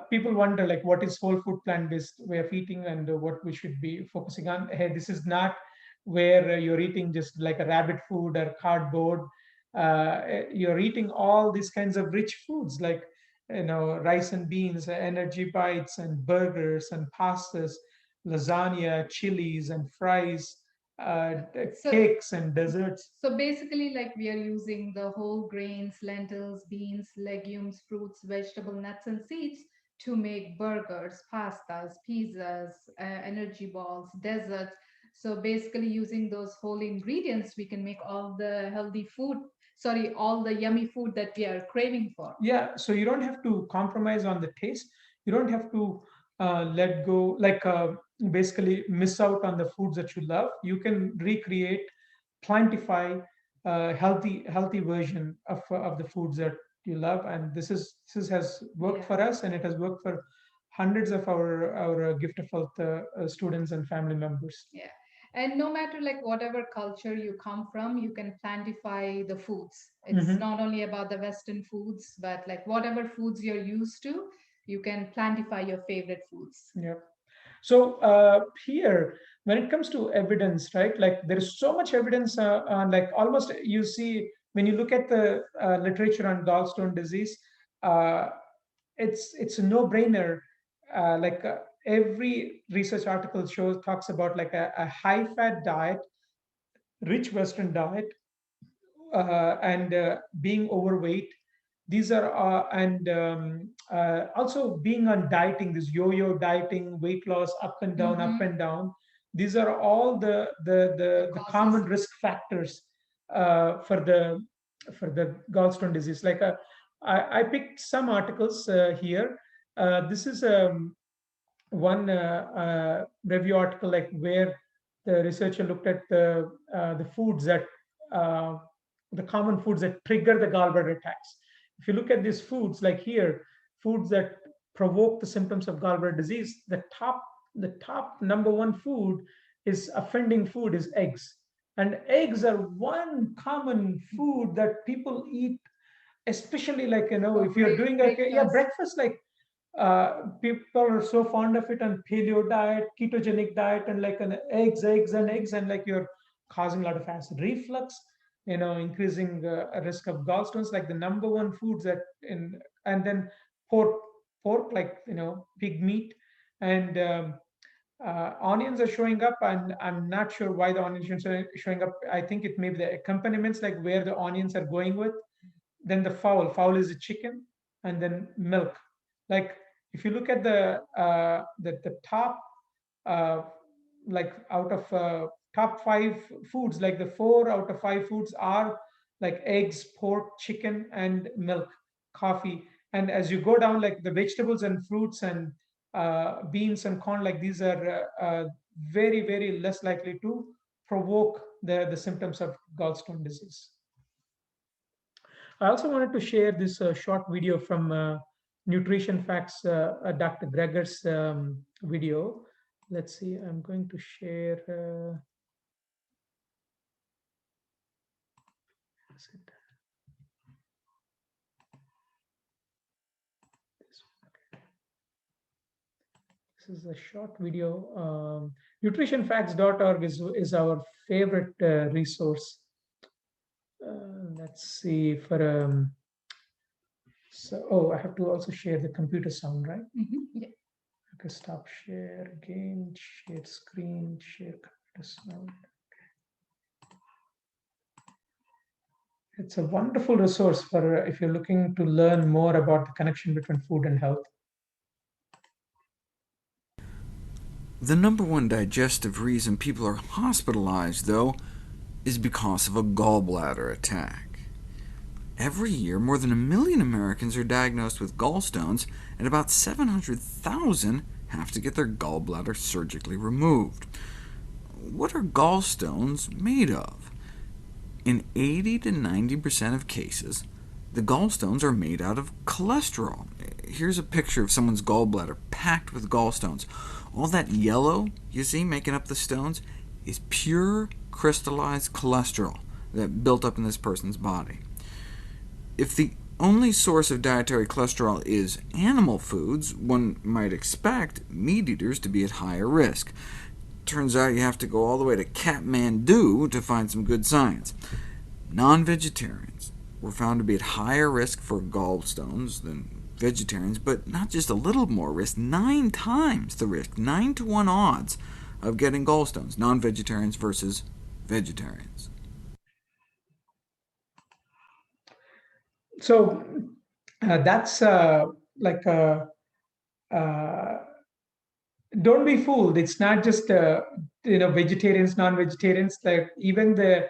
people wonder like what is whole food plant based way of eating, and what we should be focusing on. Hey, this is not where you're eating just like a rabbit food or cardboard. You're eating all these kinds of rich foods, like rice and beans, energy bites and burgers and pastas, lasagna, chilies and fries, so cakes and desserts. So basically, like we are using the whole grains, lentils, beans, legumes, fruits, vegetable, nuts, and seeds to make burgers, pastas, pizzas, energy balls, desserts. So basically, using those whole ingredients, we can make all the healthy food, sorry, all the yummy food that we are craving for. Yeah, so you don't have to compromise on the taste. You don't have to let go, like basically miss out on the foods that you love. You can recreate, plantify healthy version of the foods that you love, and this has worked Yeah. for us, and it has worked for hundreds of our gift of health students and family members. Yeah. And no matter like whatever culture you come from, you can plantify the foods. It's Hmm. not only about the Western foods, but like whatever foods you're used to, you can plantify your favorite foods. Yeah. So here, when it comes to evidence, right? Like there is so much evidence on, like almost you see when you look at the literature on gallstone disease. uh, it's a no-brainer. Every research article shows talks about like a high-fat diet, rich Western diet, and being overweight. These are and also being on dieting, this yo-yo dieting, weight loss, up and down, up Mm-hmm. and down. These are all The the causes. common risk factors for the gallstone disease. I picked some articles here. This is one review article, like where the researcher looked at the foods that uh, the common foods that trigger the gallbladder attacks. If you look at these foods, like here, foods that provoke the symptoms of gallbladder disease, the top number one food is offending food is eggs. And eggs are one common food that people eat, especially like For if you're doing like breakfast. breakfast, like people are so fond of it on paleo diet, ketogenic diet, and like an eggs and eggs, and like you're causing a lot of acid reflux, increasing a risk of gallstones. Like the number one foods that in and then pork, like pig meat, and onions are showing up, and I'm not sure why the onions are showing up. I think it may be the accompaniments, like where the onions are going with. Then the fowl is a chicken, and then milk. Like if you look at the top, uh, like out of top five foods, like the 4 out of 5 foods are like eggs, pork, chicken, and milk, coffee. And as you go down, like the vegetables and fruits and beans and corn, like these are very, very less likely to provoke the symptoms of gallstone disease. I also wanted to share this short video from Nutrition Facts, Dr. Greger's video. Let's see, I'm going to share. Is it this one? Okay. This is a short video. Nutritionfacts.org is our favorite resource. Let's see for so. Oh, I have to also share the computer sound, right? Mm-hmm. Yeah. Okay, stop share again. Share screen. Share computer sound. It's a wonderful resource for if you're looking to learn more about the connection between food and health. The number one digestive reason people are hospitalized, though, is because of a gallbladder attack. Every year, more than 1 million Americans are diagnosed with gallstones, and about 700,000 have to get their gallbladder surgically removed. What are gallstones made of? In 80 to 90% of cases, the gallstones are made out of cholesterol. Here's a picture of someone's gallbladder packed with gallstones. All that yellow you see making up the stones is pure crystallized cholesterol that built up in this person's body. If the only source of dietary cholesterol is animal foods, one might expect meat eaters to be at higher risk. Turns out you have to go all the way to Kathmandu to find some good science. Non-vegetarians were found to be at higher risk for gallstones than vegetarians, but not just a little more risk, 9 times the risk, 9 to 1 odds of getting gallstones, non-vegetarians versus vegetarians. So that's like uh, don't be fooled. It's not just vegetarians, non-vegetarians. Like even the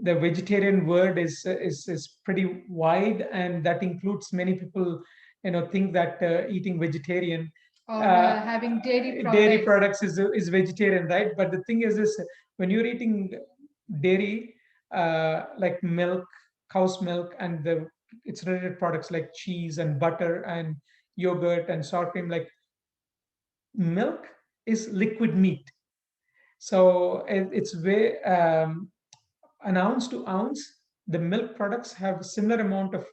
vegetarian word is pretty wide, and that includes many people. Think that eating vegetarian Or having dairy products is vegetarian, right? But the thing is this: when you're eating dairy, like milk, cow's milk, and its related products like cheese and butter and yogurt and sour cream, like milk is liquid meat. So it's way an ounce to ounce, the milk products have a similar amount of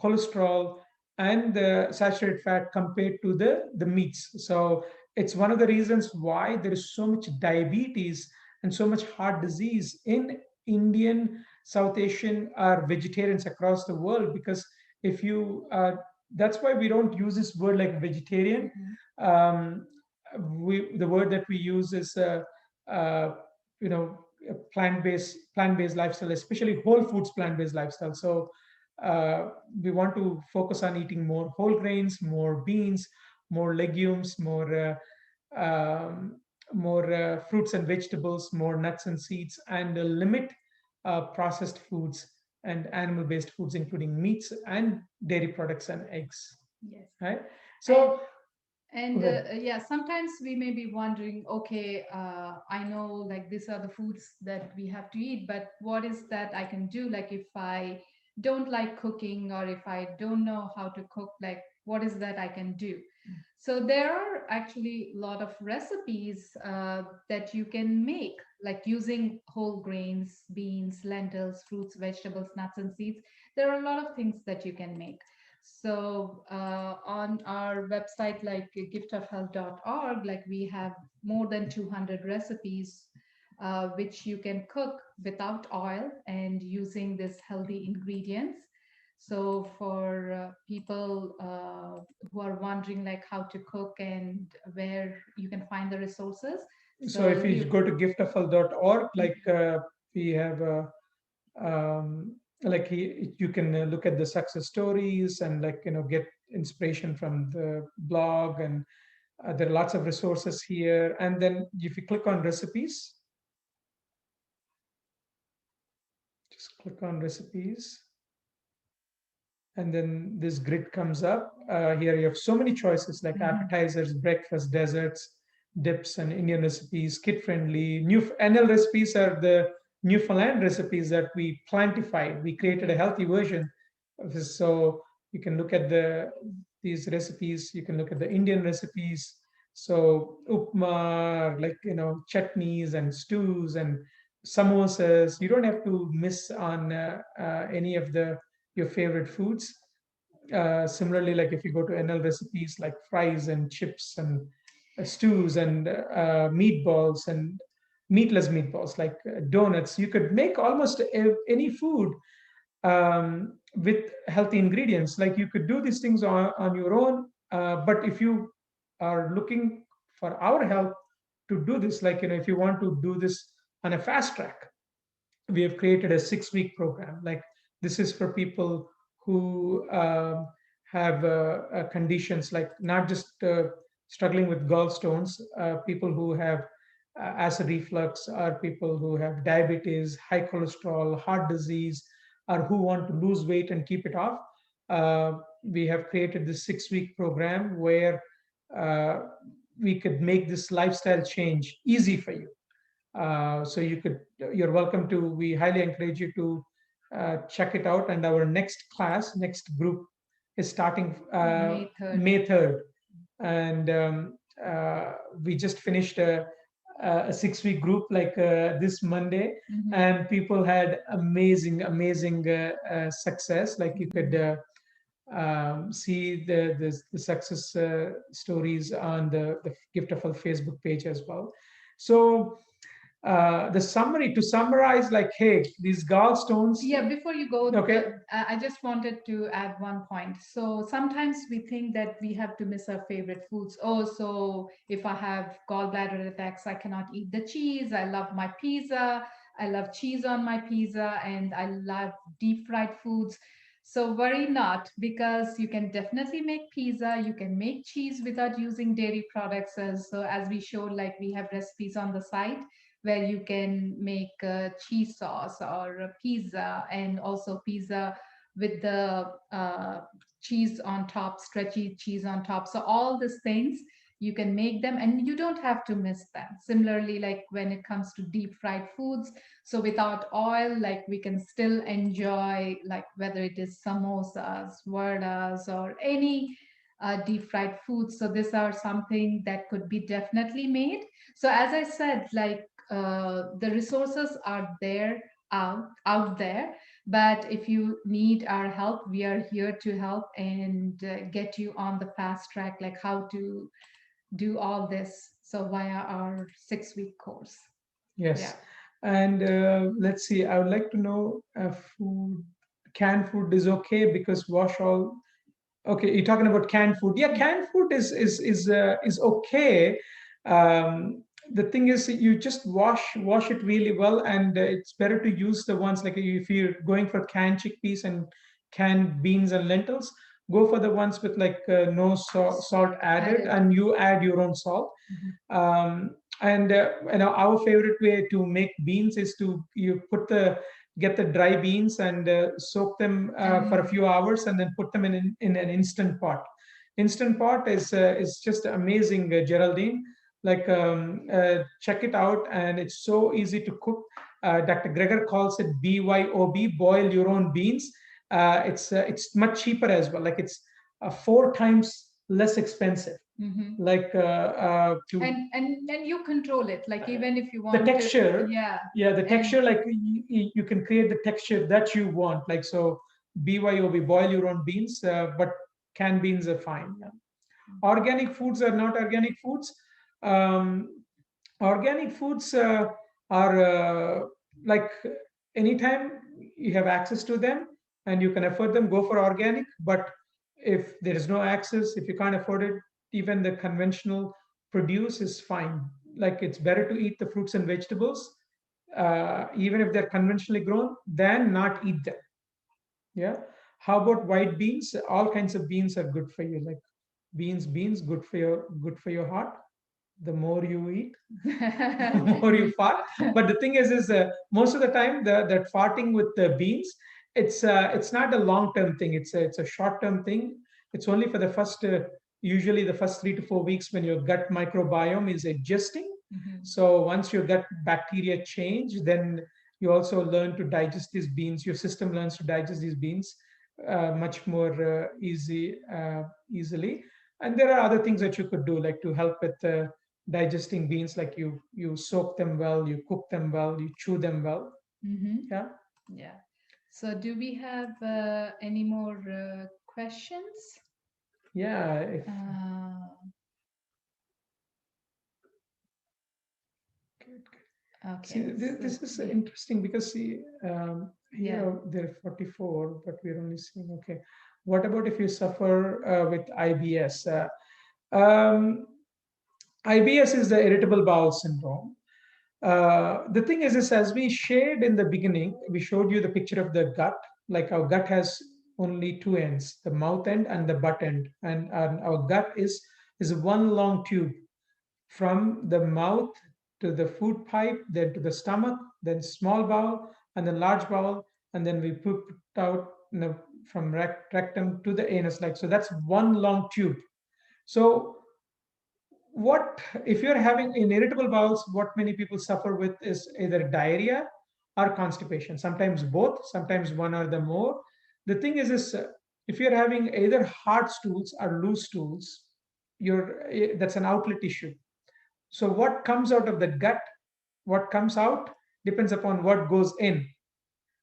cholesterol and the saturated fat compared to the meats. So it's one of the reasons why there is so much diabetes and so much heart disease in Indian, South Asian, or vegetarians across the world, because if you that's why we don't use this word like vegetarian. Um, the word that we use is uh, you know a plant-based lifestyle, especially whole foods plant-based lifestyle. So we want to focus on eating more whole grains, more beans, more legumes, more fruits and vegetables, more nuts and seeds, and limit processed foods and animal-based foods, including meats and dairy products and eggs. Yes. Right. And So and go ahead. yeah, sometimes we may be wondering, okay, I know like these are the foods that we have to eat, but what is that I can do? Like if I don't like cooking or if I don't know how to cook, like what is that I can do? So there are actually a lot of recipes that you can make, like using whole grains, beans, lentils, fruits, vegetables, nuts, and seeds. There are a lot of things that you can make. So on our website, like Giftofhealth.org, like we have more than 200 recipes which you can cook without oil and using this healthy ingredients. So for people who are wondering like how to cook and where you can find the resources, So if you you go to giftofhealth.org, like we have like you can look at the success stories and like get inspiration from the blog, and there are lots of resources here. And then if you click on recipes, just click on recipes, and then this grid comes up. Here you have so many choices like appetizers, breakfast, desserts, dips, and Indian recipes, kid friendly. New NL recipes are the Newfoundland recipes that we plantified. We created a healthy version of this. So you can look at these recipes. You can look at the Indian recipes. So upma, like chutneys and stews and samosas. You don't have to miss on any of your favorite foods. Similarly, like if you go to NL recipes, like fries and chips and stews and meatballs and meatless meatballs, like donuts, you could make almost any food with healthy ingredients. Like you could do these things on your own, but if you are looking for our help to do this, like if you want to do this on a fast track, we have created a 6-week program. Like this is for people who have conditions like not just struggling with gallstones, people who have acid reflux, or people who have diabetes, high cholesterol, heart disease, or who want to lose weight and keep it off. We have created this 6-week program where uh, we could make this lifestyle change easy for you. So you're welcome to, we highly encourage you to check it out. And our next group is starting May 3rd. And we just finished a 6-week group like this Monday. And people had amazing success. Like you could see the success stories on the Gift of Health Facebook page as well. So to summarize, like, hey, these gallstones. Yeah, before you go, Okay. I just wanted to add one point. So sometimes we think that we have to miss our favorite foods. Oh, so if I have gallbladder attacks, I cannot eat the cheese. I love my pizza. I love cheese on my pizza, and I love deep fried foods. So worry not, because you can definitely make pizza. You can make cheese without using dairy products. As we showed, like we have recipes on the site where you can make cheese sauce or a pizza, and also pizza with the cheese on top, stretchy cheese on top. So all these things you can make them, and you don't have to miss them. Similarly, like when it comes to deep fried foods, so without oil, like we can still enjoy, like whether it is samosas, vadas, or any deep fried foods. So these are something that could be definitely made. So as I said, like the resources are there, out there, but if you need our help, we are here to help and get you on the fast track, like how to do all this, so via our 6-week course. Yes. Yeah. And let's see, I would like to know, canned food is okay because wash all Okay, you're talking about canned food. Yeah, canned food is okay. The thing is, you just wash it really well, and it's better to use the ones like if you're going for canned chickpeas and canned beans and lentils, go for the ones with like no salt added, and you add your own salt. And our favorite way to make beans is to you put the get the dry beans and soak them for a few hours and then put them in an instant pot. Instant pot is just amazing, Geraldine. Like check it out, and it's so easy to cook. Dr. Greger calls it BYOB, boil your own beans. It's much cheaper as well. Like it's 4 times less expensive. Like to and you control it, like even if you the want texture. yeah, The texture, like you can create the texture that you want. Like so, BYOB, boil your own beans, but canned beans are fine. Yeah. Organic foods are not organic foods. Um, Organic foods are like anytime you have access to them and you can afford them, go for organic. But if there is no access, if you can't afford it, even the conventional produce is fine. Like it's better to eat the fruits and vegetables, even if they're conventionally grown, than not eat them. Yeah. How about white beans? All kinds of beans are good for you. Like beans, good for your heart. The more you eat, the more you fart. But the thing is most of the time, that farting with the beans, it's not a long term thing. It's a short term thing. It's only for the first, usually the first 3 to 4 weeks when your gut microbiome is adjusting. So once your gut bacteria change, then you also learn to digest these beans. Your system learns to digest these beans much more easily. And there are other things that you could do, like to help with digesting beans, like you soak them well, you cook them well, you chew them well. Yeah. Yeah. So do we have any more questions? Yeah. See, Okay. this is interesting because see, here there are 44, but we're only seeing, okay. What about if you suffer with IBS? IBS is the irritable bowel syndrome. The thing is, as we shared in the beginning, we showed you the picture of the gut. Like our gut has only two ends, the mouth end and the butt end, and our gut is one long tube from the mouth to the food pipe, then to the stomach, then small bowel, and then large bowel, and then we poop it out, from rectum to the anus. Like so, that's one long tube. So what if you're having in irritable bowels, what many people suffer with is either diarrhea or constipation, sometimes both, sometimes one or the more. The thing is if you're having either hard stools or loose stools, that's an outlet issue. So what comes out of the gut, what comes out depends upon what goes in.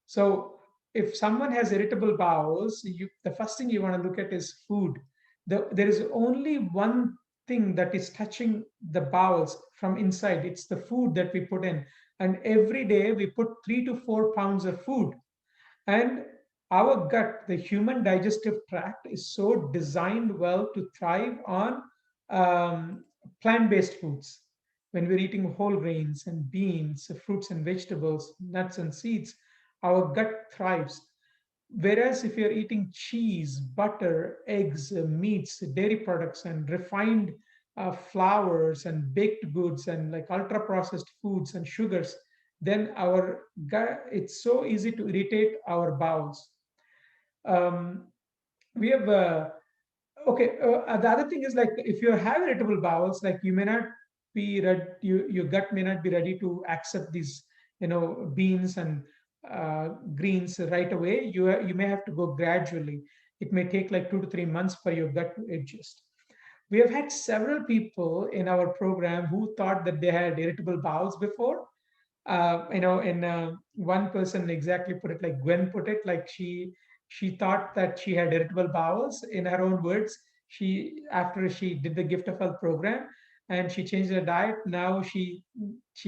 So if someone has irritable bowels, the first thing you want to look at is food. There is only one thing that is touching the bowels from inside. It's the food that we put in. And every day we put 3 to 4 pounds of food. And our gut, the human digestive tract, is so designed well to thrive on plant-based foods. When we're eating whole grains and beans, fruits and vegetables, nuts and seeds, our gut thrives. Whereas if you're eating cheese, butter, eggs, meats, dairy products, and refined flours and baked goods and like ultra processed foods and sugars, then our gut, it's so easy to irritate our bowels. Um, we have okay. The other thing is, like if you have irritable bowels, like you may not be ready, your gut may not be ready to accept these, beans and greens right away. You may have to go gradually. It may take like 2 to 3 months for your gut to adjust. We have had several people in our program who thought that they had irritable bowels before. And one person exactly put it like Gwen put it, like she thought that she had irritable bowels. In her own words, she after she did the Gift of Health program and she changed her diet, now she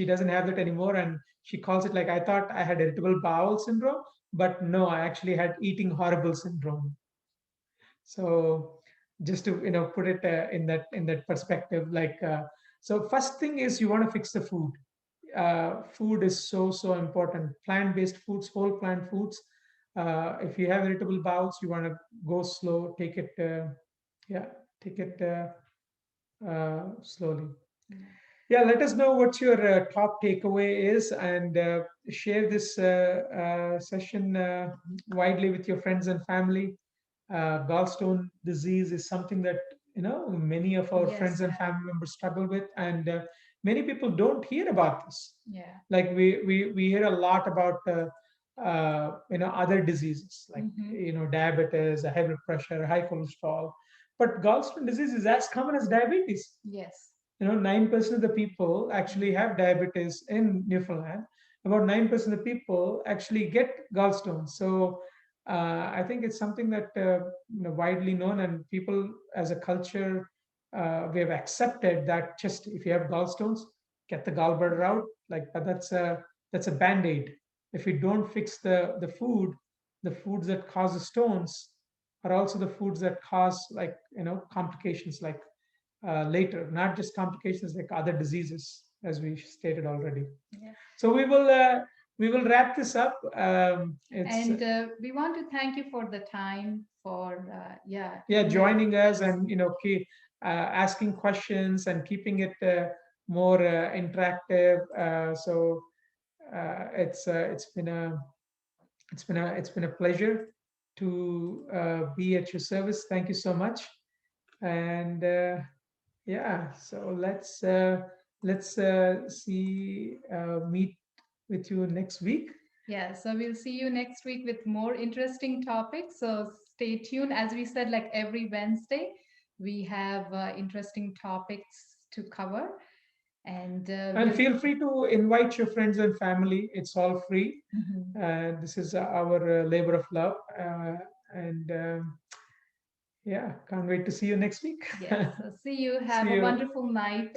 doesn't have it anymore, and she calls it like, I thought I had irritable bowel syndrome, but no, I actually had eating horrible syndrome. So just to put it in that perspective, so first thing is you want to fix the food. Food is so important. Plant-based foods, whole plant foods. If you have irritable bowels, you want to go slow. Take it, yeah, take it slowly. Yeah, let us know what your top takeaway is, and share this session widely with your friends and family. Gallstone disease is something that many of our Yes, friends and yeah, family members struggle with, and many people don't hear about this. yeah. Like we hear a lot about other diseases like Hmm. diabetes, high blood pressure, high cholesterol, but gallstone disease is as common as diabetes. Yes. 9% of the people actually have diabetes in Newfoundland. About 9% of the people actually get gallstones. So I think it's something that widely known, and people as a culture, we have accepted that just if you have gallstones, get the gallbladder out. Like, but that's a band-aid. If we don't fix the food, the foods that cause the stones are also the foods that cause, like, complications, like later, not just complications like other diseases, as we stated already. Yeah. So we will wrap this up. It's And we want to thank you for the time, for Yeah, joining us, yes. and asking questions and keeping it more interactive. So it's been a pleasure to be at your service. Thank you so much. And yeah, so let's see meet with you next week. Yeah, so we'll see you next week with more interesting topics. So stay tuned. As we said, like every Wednesday, we have interesting topics to cover. And And feel free to invite your friends and family. It's all free. Mhm. This is our labor of love. And yeah, can't wait to see you next week. Yes, so see you. See Have a you. wonderful night.